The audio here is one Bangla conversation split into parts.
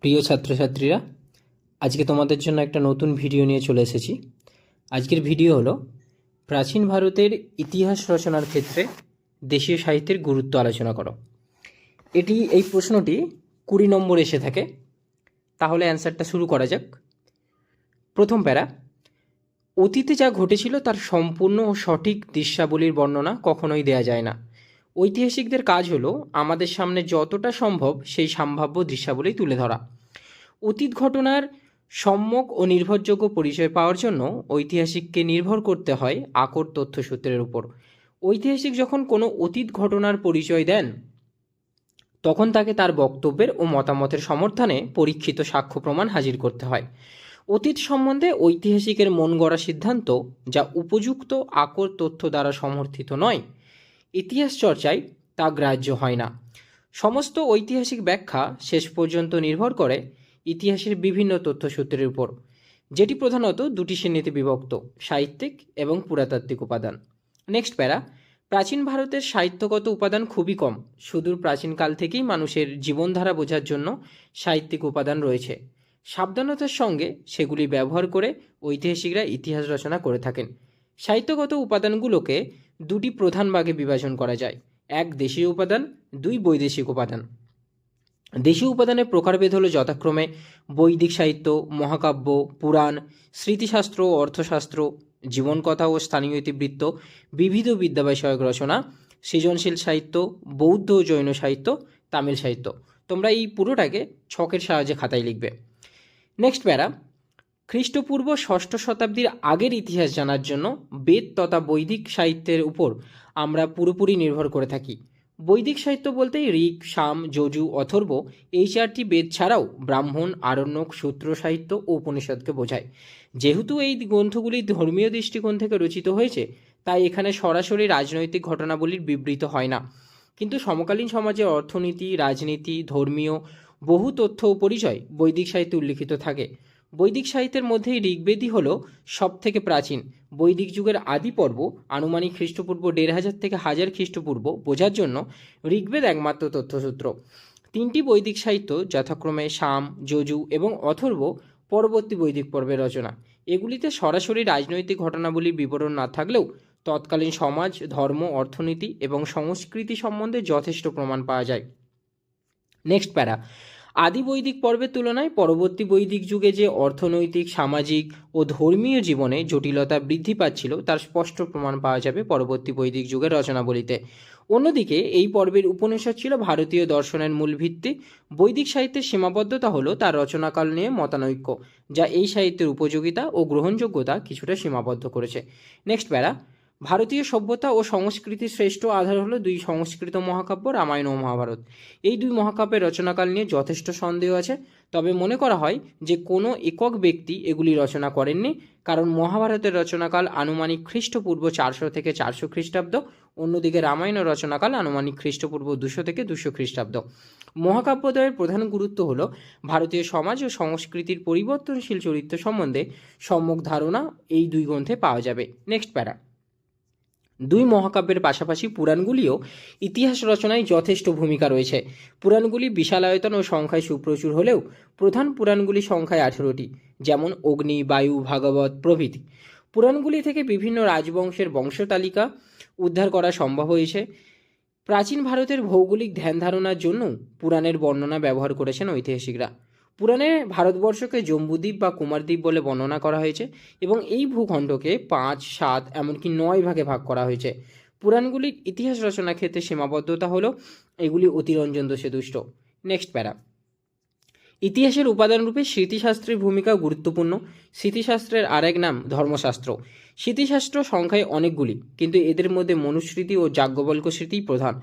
প্রিয় ছাত্রছাত্রীরা, আজকে তোমাদের জন্য একটা নতুন ভিডিও নিয়ে চলে এসেছি। আজকের ভিডিও হলো প্রাচীন ভারতের ইতিহাস রচনার ক্ষেত্রে দেশীয় সাহিত্যের গুরুত্ব আলোচনা করো। এই প্রশ্নটি 20 নম্বর এসে থাকে। তাহলে অ্যান্সারটা শুরু করা যাক। প্রথম প্যারা, অতীতে যা ঘটেছিল তার সম্পূর্ণ ও সঠিক দৃশ্যাবলীর বর্ণনা কখনোই দেয়া যায় না। ঐতিহাসিকদের কাজ হলো আমাদের সামনে যতটা সম্ভব সেই সম্ভাব্য দৃশ্যাবলী তুলে ধরা। অতীত ঘটনার সম্যক ও নির্ভরযোগ্য পরিচয় পাওয়ার জন্য ঐতিহাসিককে নির্ভর করতে হয় আকর তথ্যসূত্রের উপর। ঐতিহাসিক যখন কোনো অতীত ঘটনার পরিচয় দেন, তখন তাকে তার বক্তব্যের ও মতামতের সমর্থনে পরীক্ষিত সাক্ষ্য প্রমাণ হাজির করতে হয়। অতীত সম্বন্ধে ঐতিহাসিকের মন গড়া সিদ্ধান্ত, যা উপযুক্ত আকর তথ্য দ্বারা সমর্থিত নয়, ইতিহাস চর্চায় তা গ্রাহ্য হয় না। সমস্ত ঐতিহাসিক ব্যাখ্যা শেষ পর্যন্ত নির্ভর করে ইতিহাসের বিভিন্ন তথ্যসূত্রের উপর, যেটি প্রধানত দুটি শ্রেণীতে বিভক্ত: সাহিত্যিক এবং পুরাতাত্ত্বিক উপাদান। নেক্সট প্যারা, প্রাচীন ভারতের সাহিত্যগত উপাদান খুবই কম। সুদূর প্রাচীনকাল থেকেই মানুষের জীবনধারা বোঝার জন্য সাহিত্যিক উপাদান রয়েছে। সাবধানতার সঙ্গে সেগুলি ব্যবহার করে ঐতিহাসিকরা ইতিহাস রচনা করে থাকেন। সাহিত্যগত উপাদানগুলোকে দুটি প্রধান ভাগে বিভাজন করা যায়: এক, দেশীয় উপাদান; দুই, বৈদেশিক উপাদান। দেশীয় উপাদানের প্রকারভেদ হলো যথাক্রমে বৈদিক সাহিত্য, মহাকাব্য, পুরাণ, স্মৃতিশাস্ত্র, অর্থশাস্ত্র, জীবনকথা ও স্থানীয় ইতিবৃত্ত, বিবিধ বিদ্যা বিষয়ক রচনা, সৃজনশীল সাহিত্য, বৌদ্ধ ও জৈন সাহিত্য, তামিল সাহিত্য। তোমরা এই পুরোটাকে ছকের সাহায্যে খাতায় লিখবে। নেক্সট প্যারা, খ্রিস্টপূর্ব ষষ্ঠ শতাব্দীর আগের ইতিহাস জানার জন্য বেদ তথা বৈদিক সাহিত্যের উপর আমরা পুরোপুরি নির্ভর করে থাকি। বৈদিক সাহিত্য বলতে ঋক, সাম, যজু, অথর্ব এই চারটি বেদ ছাড়াও ব্রাহ্মণ, আরণ্যক, সূত্র সাহিত্য ও উপনিষদকে বোঝায়। যেহেতু এই গ্রন্থগুলি ধর্মীয় দৃষ্টিকোণ থেকে রচিত হয়েছে, তাই এখানে সরাসরি রাজনৈতিক ঘটনাবলীর বিবৃত হয় না, কিন্তু সমকালীন সমাজের অর্থনীতি, রাজনীতি, ধর্মীয় বহু তথ্য ও পরিচয় বৈদিক সাহিত্যে উল্লিখিত থাকে। বৈদিক সাহিত্যের মধ্যে ঋগ্বেদই হল সব থেকে প্রাচীন। বৈদিক যুগের আদি পর্ব আনুমানিক খ্রিস্টপূর্ব 1500 থেকে 1000 খ্রিস্টপূর্ব বোঝার জন্য ঋগ্বেদ একমাত্র তথ্যসূত্র। তিনটি বৈদিক সাহিত্য যথাক্রমে সাম, যজু এবং অথর্ব পরবর্তী বৈদিক পর্বের রচনা। এগুলিতে সরাসরি রাজনৈতিক ঘটনাবলীর বিবরণ না থাকলেও তৎকালীন সমাজ, ধর্ম, অর্থনীতি এবং সংস্কৃতি সম্বন্ধে যথেষ্ট প্রমাণ পাওয়া যায়। নেক্সট প্যারা, আদি বৈদিক পর্বের তুলনায় পরবর্তী বৈদিক যুগে যে অর্থনৈতিক, সামাজিক ও ধর্মীয় জীবনে জটিলতা বৃদ্ধি পাচ্ছিল তার স্পষ্ট প্রমাণ পাওয়া যাবে পরবর্তী বৈদিক যুগের রচনাবলীতে। অন্যদিকে এই পর্বের উপনিষদ ছিল ভারতীয় দর্শনের মূল ভিত্তি। বৈদিক সাহিত্যের সীমাবদ্ধতা হলো তার রচনাকাল নিয়ে মতানৈক্য, যা এই সাহিত্যের উপযোগিতা ও গ্রহণযোগ্যতা কিছুটা সীমাবদ্ধ করেছে। নেক্সট প্যারা, ভারতীয় সভ্যতা ও সংস্কৃতির শ্রেষ্ঠ আধার হলো দুই সংস্কৃত মহাকাব্য রামায়ণ ও মহাভারত। এই দুই মহাকাব্যের রচনাকাল নিয়ে যথেষ্ট সন্দেহ আছে, তবে মনে করা হয় যে কোনো একক ব্যক্তি এগুলি রচনা করেননি, কারণ মহাভারতের রচনাকাল আনুমানিক খ্রিস্টপূর্ব 400 থেকে 400 খ্রিস্টাব্দ, অন্যদিকে রামায়ণের রচনাকাল আনুমানিক খ্রিস্টপূর্ব 200 থেকে 200 খ্রিস্টাব্দ। মহাকাব্যদ্বয়ের প্রধান গুরুত্ব হল ভারতীয় সমাজ ও সংস্কৃতির পরিবর্তনশীল চরিত্র সম্বন্ধে সম্যক ধারণা এই দুই গ্রন্থে পাওয়া যাবে। নেক্সট প্যারা, দুই মহাকাব্যের পাশাপাশি পুরাণগুলিও ইতিহাস রচনায় যথেষ্ট ভূমিকা রয়েছে। পুরাণগুলি বিশাল আয়তন ও সংখ্যায় সুপ্রচুর হলেও প্রধান পুরাণগুলি সংখ্যায় 18টি, যেমন অগ্নি, বায়ু, ভাগবত প্রভৃতি। পুরাণগুলি থেকে বিভিন্ন রাজবংশের বংশতালিকা উদ্ধার করা সম্ভব হয়েছে। প্রাচীন ভারতের ভৌগোলিক ধ্যান ধারণার জন্য পুরাণের বর্ণনা ব্যবহার করেছেন ঐতিহাসিকরা। পুরাণে ভারতবর্ষকে জম্বুদ্বীপ বা কুমারদ্বীপ বলে বর্ণনা করা হয়েছে এবং এই ভূখণ্ডকে 5, 7 এমনকি 9 ভাগে ভাগ করা হয়েছে। পুরাণগুলির ইতিহাস রচনার ক্ষেত্রে সীমাবদ্ধতা হলো এগুলি অতিরঞ্জন দোষে দুষ্ট। নেক্সট প্যারা, ইতিহাসের উপাদানরূপে স্মৃতিশাস্ত্রের ভূমিকা গুরুত্বপূর্ণ। স্মৃতিশাস্ত্রের আরেক নাম ধর্মশাস্ত্র। স্মৃতিশাস্ত্র সংখ্যায় অনেকগুলি, কিন্তু এদের মধ্যে মনুস্মৃতি ও যাজ্ঞবল্ক্য স্মৃতিই প্রধান।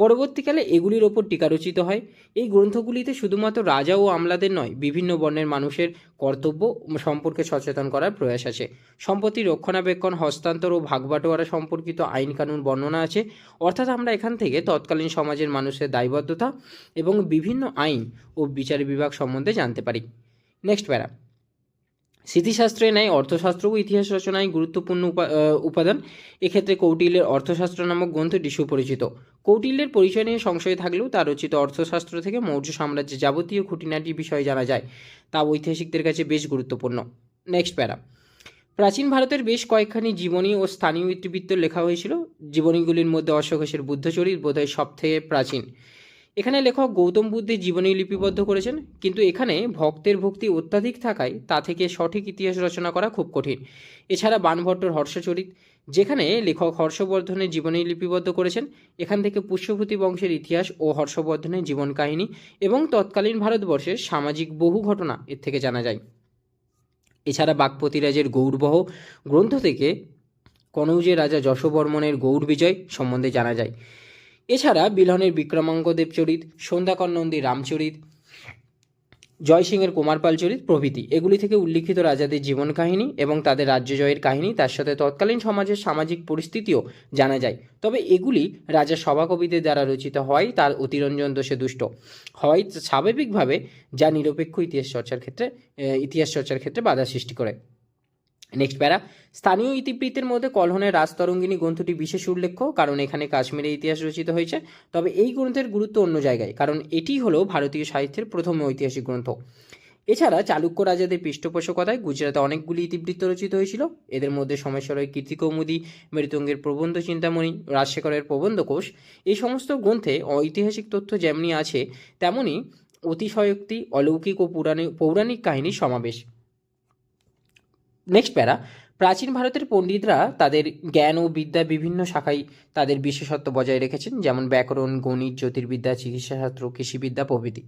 পরবর্তীকালে এগুলির ওপর টিকা রচিত হয়। এই গ্রন্থগুলিতে শুধুমাত্র রাজা ও আমলাদের নয়, বিভিন্ন বর্ণের মানুষের কর্তব্য সম্পর্কে সচেতন করার প্রয়াস আছে। সম্পত্তি রক্ষণাবেক্ষণ, হস্তান্তর ও ভাগবাটোয়ারা সম্পর্কিত আইন কানুন বর্ণনা আছে। অর্থাৎ আমরা এখান থেকে তৎকালীন সমাজের মানুষের দায়বদ্ধতা এবং বিভিন্ন আইন ও বিচার বিভাগ সম্বন্ধে জানতে পারি। নেক্সট প্যারা, স্মৃতিশাস্ত্রের ন্যায় অর্থশাস্ত্রও ইতিহাস রচনায় গুরুত্বপূর্ণ উপাদান। এক্ষেত্রে কৌটিল্যের অর্থশাস্ত্র নামক গ্রন্থটি সুপরিচিত। কৌটিল্যের পরিচয় নিয়ে সংশয় থাকলেও তার রচিত অর্থশাস্ত্র থেকে মৌর্য সাম্রাজ্যের যাবতীয় খুঁটিনাটি বিষয় জানা যায়, তা ঐতিহাসিকদের কাছে বেশ গুরুত্বপূর্ণ। নেক্সট প্যারা, প্রাচীন ভারতের বেশ কয়েকখানি জীবনী ও স্থানীয় ইতিবৃত্ত লেখা হয়েছিল। জীবনীগুলির মধ্যে অশ্বঘোষের বুদ্ধচরিত বোধহয় সব থেকে প্রাচীন। এখানে লেখক গৌতম বুদ্ধের জীবনী লিপিবদ্ধ করেছেন, কিন্তু এখানে ভক্তের ভক্তি অত্যাধিক থাকায় তা থেকে সঠিক ইতিহাস রচনা করা খুব কঠিন। এছাড়া বাণভট্টর হর্ষচরিত, যেখানে লেখক হর্ষবর্ধনের জীবনী লিপিবদ্ধ করেছেন, এখান থেকে পুষ্যভূতি বংশের ইতিহাস ও হর্ষবর্ধনের জীবন কাহিনী এবং তৎকালীন ভারতবর্ষের সামাজিক বহু ঘটনা এর থেকে জানা যায়। এছাড়া বাগপতিরাজের গৌড়বহ গ্রন্থ থেকে কনৌজের রাজা যশোবর্মনের গৌড় বিজয় সম্বন্ধে জানা যায়। এছাড়া বিলহনের বিক্রমাঙ্গদেব চরিত, সন্ধ্যাকর নন্দীর রামচরিত, জয়সিংহের কুমারপাল চরিত প্রভৃতি, এগুলি থেকে উল্লিখিত রাজাদের জীবন কাহিনী এবং তাদের রাজ্য জয়ের কাহিনী, তার সাথে তৎকালীন সমাজের সামাজিক পরিস্থিতিও জানা যায়। তবে এগুলি রাজা সভাকবিদের দ্বারা রচিত হয়, তার অতিরঞ্জন দোষে দুষ্ট হয় স্বাভাবিকভাবে, যা নিরপেক্ষ ইতিহাস চর্চার ক্ষেত্রে বাধা সৃষ্টি করে। নেক্সট প্যারা, স্থানীয় ইতিবৃত্তের মধ্যে কলহনের রাজতরঙ্গিনী গ্রন্থটি বিশেষ উল্লেখ্য, কারণ এখানে কাশ্মীরের ইতিহাস রচিত হয়েছে। তবে এই গ্রন্থের গুরুত্ব অন্য জায়গায়, কারণ এটি হলো ভারতীয় সাহিত্যের প্রথম ঐতিহাসিক গ্রন্থ। এছাড়া চালুক্য রাজাদের পৃষ্ঠপোষকতায় গুজরাটে অনেকগুলি ইতিবৃত্ত রচিত হয়েছিল। এদের মধ্যে সোমেশ্বরের কীর্তিকৌমুদী, মৃত্যুঞ্জয়ের প্রবন্ধ চিন্তামণি, রাজশেখরের প্রবন্ধকোষ, এই সমস্ত গ্রন্থে ঐতিহাসিক তথ্য যেমনি আছে তেমনি অতিশয়োক্তি, অলৌকিক ও পৌরাণিক কাহিনীর সমাবেশ। নেক্সট প্যারা, প্রাচীন ভারতের পণ্ডিতরা তাদের জ্ঞান ও বিদ্যা বিভিন্ন শাখায় তাদের বিশেষত্ব বজায় রেখেছেন, যেমন ব্যাকরণ, গণিত, জ্যোতির্বিদ্যা, চিকিৎসাশাস্ত্র, কৃষিবিদ্যা প্রভৃতি।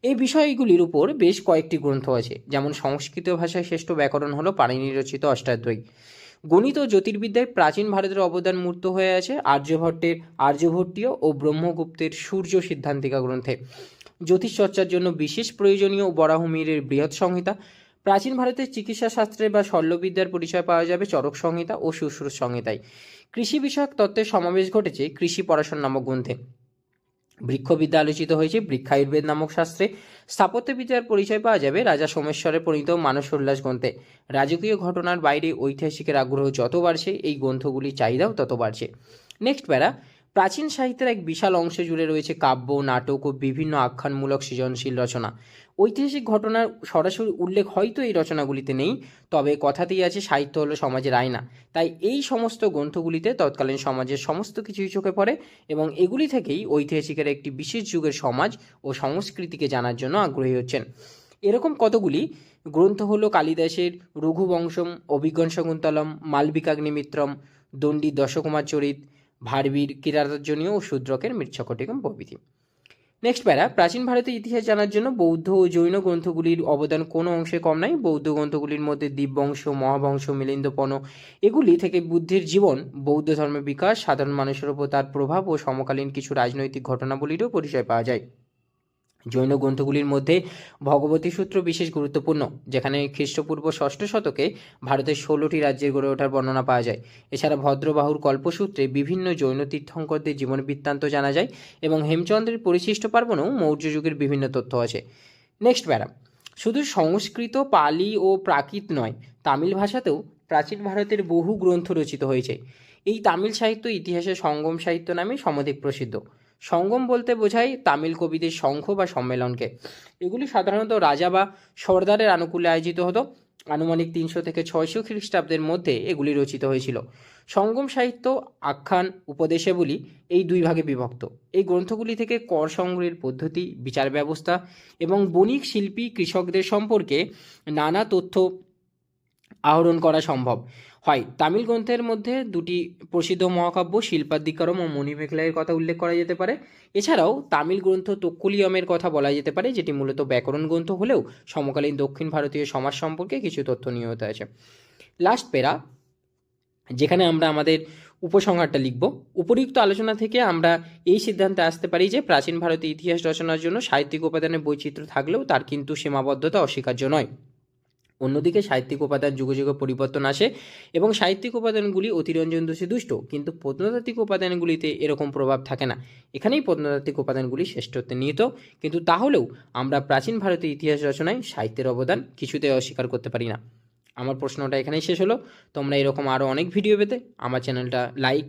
এই বিষয়গুলির উপর বেশ কয়েকটি গ্রন্থ আছে, যেমন সংস্কৃত ভাষায় শ্রেষ্ঠ ব্যাকরণ হল পাণিনি রচিত অষ্টাধ্যায়ী। গণিত ও জ্যোতির্বিদ্যায় প্রাচীন ভারতের অবদান মূর্ত হয়ে আছে আর্যভট্টের আর্যভট্টীয় ও ব্রহ্মগুপ্তের সূর্য সিদ্ধান্তিকা গ্রন্থে। জ্যোতিষচর্চার জন্য বিশেষ প্রয়োজনীয় বরাহমিহিরের বৃহৎ সংহিতা। প্রাচীন ভারতের চিকিৎসা শাস্ত্রে বা শল্যবিদ্যার পরিচয় পাওয়া যাবে চরক সংহিতা ও সুশ্রুত সংহিতায়। কৃষি বিষয়ক তত্ত্বের সমাবেশ ঘটেছে কৃষি পরাশর নামক গ্রন্থে। বৃক্ষবিদ্যা আলোচিত হয়েছে বৃক্ষায়ুর্বেদ নামক শাস্ত্রে। স্থাপত্যবিদ্যার পরিচয় পাওয়া যাবে রাজা সোমেশ্বরের প্রণীত মানস উল্লাস গ্রন্থে। রাজকীয় ঘটনার বাইরে ঐতিহাসিকের আগ্রহ যত বাড়ছে, এই গ্রন্থগুলির চাহিদাও তত বাড়ছে। নেক্সট প্যারা, প্রাচীন সাহিত্যের এক বিশাল অংশ জুড়ে রয়েছে কাব্য, নাটক ও বিভিন্ন আখ্যানমূলক সৃজনশীল রচনা। ঐতিহাসিক ঘটনার সরাসরি উল্লেখ হয়তো এই রচনাগুলিতে নেই, তবে কথাতেই আছে সাহিত্য হলো সমাজের আয়না। তাই এই সমস্ত গ্রন্থগুলিতে তৎকালীন সমাজের সমস্ত কিছুই চোখে পড়ে এবং এগুলি থেকেই ঐতিহাসিকের একটি বিশেষ যুগের সমাজ ও সংস্কৃতিকে জানার জন্য আগ্রহী হচ্ছেন। এরকম কতগুলি গ্রন্থ হলো কালিদাসের রঘুবংশম, অভিজ্ঞান শকুন্তলম, মালবিকাগ্নিমিত্রম, দণ্ডী দশকুমার চরিত, ভারবীর কিরাতার্জুনীয় ও শূদ্রকের মৃচ্ছকটিকম প্রভৃতি। নেক্সট প্যারা, প্রাচীন ভারতের ইতিহাস জানার জন্য বৌদ্ধ ও জৈন গ্রন্থগুলির অবদান কোনো অংশে কম নাই। বৌদ্ধ গ্রন্থগুলির মধ্যে দীপবংশ, মহাবংশ, মিলিন্দপন, এগুলি থেকে বুদ্ধের জীবন, বৌদ্ধ ধর্মের বিকাশ, সাধারণ মানুষের উপর তার প্রভাব ও সমকালীন কিছু রাজনৈতিক ঘটনাবলীরও পরিচয় পাওয়া যায়। জৈন গ্রন্থগুলির মধ্যে ভগবতী সূত্র বিশেষ গুরুত্বপূর্ণ, যেখানে খ্রিস্টপূর্ব ষষ্ঠ শতকে ভারতের 16টি রাজ্যের গড়ে ওঠার বর্ণনা পাওয়া যায়। এছাড়া ভদ্রবাহুর কল্পসূত্রে বিভিন্ন জৈন তীর্থঙ্করদের জীবন বৃত্তান্ত জানা যায় এবং হেমচন্দ্রের পরিশিষ্ট পার্বণেও মৌর্য যুগের বিভিন্ন তথ্য আছে। নেক্সট প্যারা, শুধু সংস্কৃত, পালি ও প্রাকৃত নয়, তামিল ভাষাতেও প্রাচীন ভারতের বহু গ্রন্থ রচিত হয়েছে। এই তামিল সাহিত্য ইতিহাসে সঙ্গম সাহিত্য নামে সমধিক প্রসিদ্ধ। সঙ্গম বলতে বোঝায় তামিল কবিদের সংঘ বা সম্মেলনকে। এগুলি সাধারণত রাজা বা সর্দারের আনুকূল্যে আয়োজিত হতো। আনুমানিক 300 থেকে 600 খ্রিস্টাব্দের মধ্যে এগুলি রচিত হয়েছিল। সঙ্গম সাহিত্য, আখ্যান, উপদেশাবলী এই দুই ভাগে বিভক্ত। এই গ্রন্থগুলি থেকে কর সংগ্রহের পদ্ধতি, বিচার ব্যবস্থা এবং বণিক, শিল্পী, কৃষকদের সম্পর্কে নানা তথ্য আহরণ করা সম্ভব হয়। তামিল গ্রন্থের মধ্যে দুটি প্রসিদ্ধ মহাকাব্য শিল্পাদিকারম ও মণিমেখলাইয়ের কথা উল্লেখ করা যেতে পারে। এছাড়াও তামিল গ্রন্থ তক্কুলিয়মের কথা বলা যেতে পারে, যেটি মূলত ব্যাকরণ গ্রন্থ হলেও সমকালীন দক্ষিণ ভারতীয় সমাজ সম্পর্কে কিছু তথ্য নিহিত আছে। লাস্ট প্যারা, যেখানে আমরা আমাদের উপসংহারটা লিখব। উপরিউক্ত আলোচনা থেকে আমরা এই সিদ্ধান্তে আসতে পারি যে প্রাচীন ভারতীয় ইতিহাস রচনার জন্য সাহিত্যিক উপাদানের বৈচিত্র্য থাকলেও তার কিন্তু সীমাবদ্ধতা অস্বীকার্য নয়। অন্যদিকে সাহিত্যিক উপাদান যুগে যুগে পরিবর্তন আসে এবং সাহিত্যিক উপাদানগুলি অতিরঞ্জন দোষে দুষ্ট, কিন্তু প্রত্নতাত্ত্বিক উপাদানগুলিতে এরকম প্রভাব থাকে না। এখানেই প্রত্নতাত্ত্বিক উপাদানগুলি শ্রেষ্ঠত্বে নিহিত, কিন্তু তাহলেও আমরা প্রাচীন ভারতের ইতিহাস রচনায় সাহিত্যের অবদান কিছুতেই অস্বীকার করতে পারি না। আমার প্রশ্নটা এখানেই শেষ হলো। তোমরা এরকম আরও অনেক ভিডিও পেতে আমার চ্যানেলটা লাইক